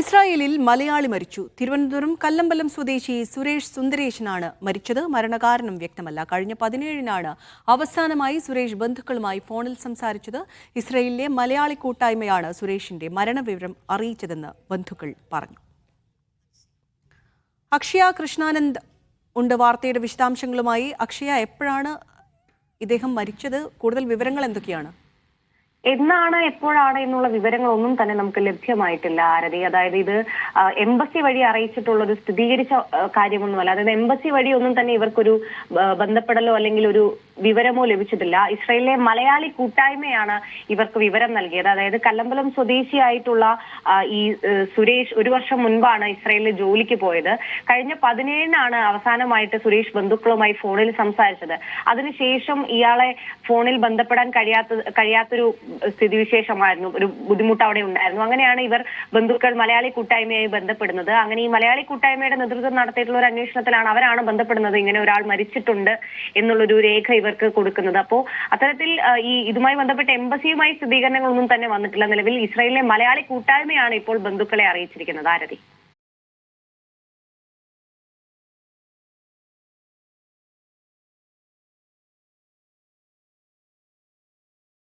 ഇസ്രായേലിൽ മലയാളി മരിച്ചു. തിരുവനന്തപുരം കല്ലമ്പലം സ്വദേശി സുരേഷ് സുന്ദരേശനാണ് മരിച്ചത്. മരണകാരണം വ്യക്തമല്ല. കഴിഞ്ഞ 17-നാണ് അവസാനമായി സുരേഷ് ബന്ധുക്കളുമായി ഫോണിൽ സംസാരിച്ചത്. ഇസ്രായേലിലെ മലയാളി കൂട്ടായ്മയാണ് സുരേഷിന്റെ മരണവിവരം അറിയിച്ചതെന്ന് ബന്ധുക്കൾ പറഞ്ഞു. അക്ഷയ കൃഷ്ണാനന്ദ് ഉണ്ട് വാർത്തയുടെ വിശദാംശങ്ങളുമായി. അക്ഷയ, എപ്പോഴാണ് ഇദ്ദേഹം മരിച്ചത്? കൂടുതൽ വിവരങ്ങൾ എന്തൊക്കെയാണ്? എന്നാണ് എപ്പോഴാണ് എന്നുള്ള വിവരങ്ങളൊന്നും തന്നെ നമുക്ക് ലഭ്യമായിട്ടില്ല ആരതി. അതായത് ഇത് എംബസി വഴി അറിയിച്ചിട്ടുള്ള ഒരു സ്ഥിരീകരിച്ച കാര്യമൊന്നുമല്ല. അതായത് എംബസി വഴി ഒന്നും തന്നെ ഇവർക്കൊരു ബന്ധപ്പെടലോ അല്ലെങ്കിൽ ഒരു വിവരമോ ലഭിച്ചിട്ടില്ല. ഇസ്രായേലിലെ മലയാളി കൂട്ടായ്മയാണ് ഇവർക്ക് വിവരം നൽകിയത്. അതായത് കല്ലമ്പലം സ്വദേശിയായിട്ടുള്ള ഈ സുരേഷ് 1 വർഷം മുൻപാണ് ഇസ്രായേലിൽ ജോലിക്ക് പോയത്. കഴിഞ്ഞ 17-നാണ് അവസാനമായിട്ട് സുരേഷ് ബന്ധുക്കളുമായി ഫോണിൽ സംസാരിച്ചത്. അതിനുശേഷം ഇയാളെ ഫോണിൽ ബന്ധപ്പെടാൻ കഴിയാത്തൊരു സ്ഥിതിവിശേഷമായിരുന്നു, ഒരു ബുദ്ധിമുട്ട് അവിടെ ഉണ്ടായിരുന്നു. അങ്ങനെയാണ് ഇവർ ബന്ധുക്കൾ മലയാളി കൂട്ടായ്മയായി ബന്ധപ്പെടുന്നത്. അങ്ങനെ ഈ മലയാളി കൂട്ടായ്മയുടെ നേതൃത്വം നടത്തിയിട്ടുള്ള ഒരു അന്വേഷണത്തിലാണ് അവരാണ് ബന്ധപ്പെടുന്നത് ഇങ്ങനെ ഒരാൾ മരിച്ചിട്ടുണ്ട് എന്നുള്ളൊരു രേഖ ഇവർക്ക് കൊടുക്കുന്നത്. അപ്പോൾ അത്തരത്തിൽ ഇതുമായി ബന്ധപ്പെട്ട എംബസിയുമായി സ്ഥിരീകരണങ്ങളൊന്നും തന്നെ വന്നിട്ടില്ല. നിലവിൽ ഇസ്രായേലിലെ മലയാളി കൂട്ടായ്മയാണ് ഇപ്പോൾ ബന്ധുക്കളെ അറിയിച്ചിരിക്കുന്നത് ആരതി.